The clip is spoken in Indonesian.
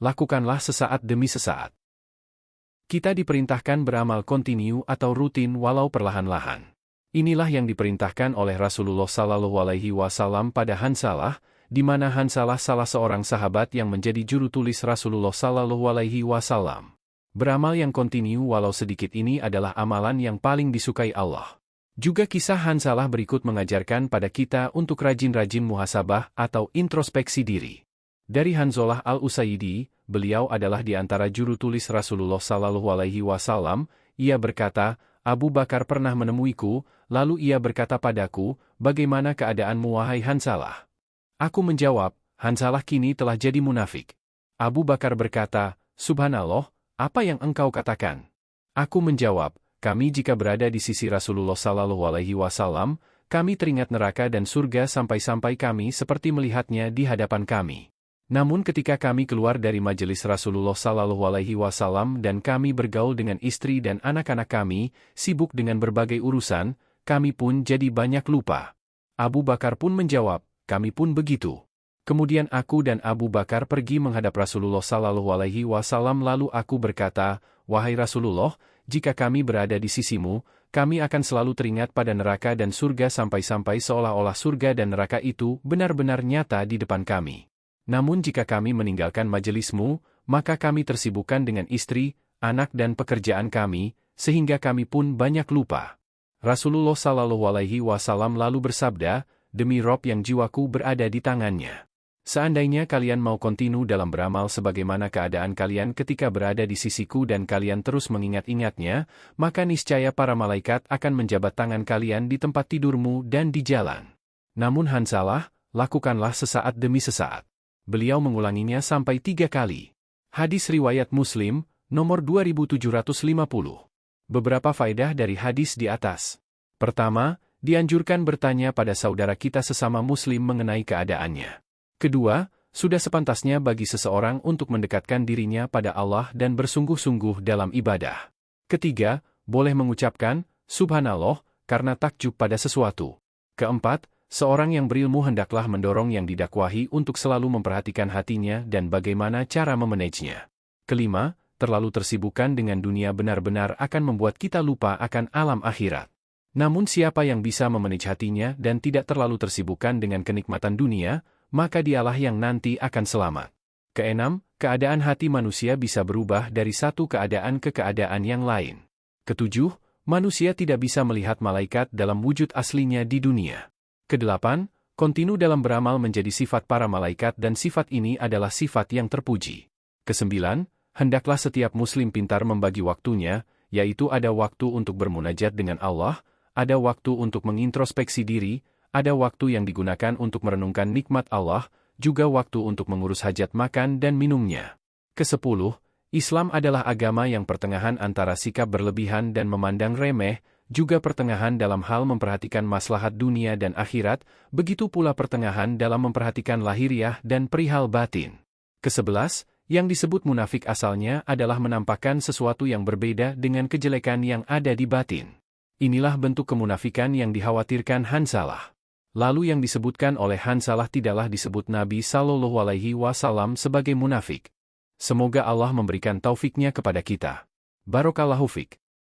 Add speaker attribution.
Speaker 1: lakukanlah sesaat demi sesaat. Kita diperintahkan beramal kontinu atau rutin walau perlahan-lahan. Inilah yang diperintahkan oleh Rasulullah SAW pada Hansalah, di mana Hansalah salah seorang sahabat yang menjadi juru tulis Rasulullah SAW. Beramal yang kontinu walau sedikit ini adalah amalan yang paling disukai Allah. Juga kisah Hansalah berikut mengajarkan pada kita untuk rajin-rajin muhasabah atau introspeksi diri. Dari Hanzalah al-Usaidi, beliau adalah di antara juru tulis Rasulullah SAW. Ia berkata, Abu Bakar pernah menemuiku, lalu ia berkata padaku, bagaimana keadaanmu wahai Hansalah? Aku menjawab, Hansalah kini telah jadi munafik. Abu Bakar berkata, Subhanallah, apa yang engkau katakan? Aku menjawab, kami jika berada di sisi Rasulullah SAW, kami teringat neraka dan surga sampai-sampai kami seperti melihatnya di hadapan kami. Namun ketika kami keluar dari majelis Rasulullah SAW dan kami bergaul dengan istri dan anak-anak kami, sibuk dengan berbagai urusan, kami pun jadi banyak lupa. Abu Bakar pun menjawab, kami pun begitu. Kemudian aku dan Abu Bakar pergi menghadap Rasulullah SAW lalu aku berkata, wahai Rasulullah, jika kami berada di sisimu, kami akan selalu teringat pada neraka dan surga sampai-sampai seolah-olah surga dan neraka itu benar-benar nyata di depan kami. Namun jika kami meninggalkan majelismu, maka kami tersibukkan dengan istri, anak dan pekerjaan kami, sehingga kami pun banyak lupa. Rasulullah SAW lalu bersabda, demi Rob yang jiwaku berada di tangannya. Seandainya kalian mau kontinu dalam beramal sebagaimana keadaan kalian ketika berada di sisiku dan kalian terus mengingat-ingatnya, maka niscaya para malaikat akan menjabat tangan kalian di tempat tidurmu dan di jalan. Namun Hansalah, lakukanlah sesaat demi sesaat. Beliau mengulanginya sampai 3 kali. Hadis riwayat Muslim, nomor 2750. Beberapa faedah dari hadis di atas. Pertama, dianjurkan bertanya pada saudara kita sesama Muslim mengenai keadaannya. Kedua, sudah sepantasnya bagi seseorang untuk mendekatkan dirinya pada Allah dan bersungguh-sungguh dalam ibadah. Ketiga, boleh mengucapkan, Subhanallah, karena takjub pada sesuatu. Keempat, seorang yang berilmu hendaklah mendorong yang didakwahi untuk selalu memperhatikan hatinya dan bagaimana cara memanagenya. Kelima, terlalu tersibukkan dengan dunia benar-benar akan membuat kita lupa akan alam akhirat. Namun siapa yang bisa memanage hatinya dan tidak terlalu tersibukkan dengan kenikmatan dunia, maka dialah yang nanti akan selamat. Keenam, keadaan hati manusia bisa berubah dari satu keadaan ke keadaan yang lain. Ketujuh, manusia tidak bisa melihat malaikat dalam wujud aslinya di dunia. Kedelapan, kontinu dalam beramal menjadi sifat para malaikat dan sifat ini adalah sifat yang terpuji. Kesembilan, hendaklah setiap muslim pintar membagi waktunya, yaitu ada waktu untuk bermunajat dengan Allah, ada waktu untuk mengintrospeksi diri, ada waktu yang digunakan untuk merenungkan nikmat Allah, juga waktu untuk mengurus hajat makan dan minumnya. Kesepuluh, Islam adalah agama yang pertengahan antara sikap berlebihan dan memandang remeh, juga pertengahan dalam hal memperhatikan maslahat dunia dan akhirat, begitu pula pertengahan dalam memperhatikan lahiriah dan perihal batin. Kesebelas, yang disebut munafik asalnya adalah menampakkan sesuatu yang berbeda dengan kejelekan yang ada di batin. Inilah bentuk kemunafikan yang dikhawatirkan Hansalah. Lalu yang disebutkan oleh Hansalah tidaklah disebut Nabi SAW sebagai munafik. Semoga Allah memberikan taufiknya kepada kita. Barakallahu fik.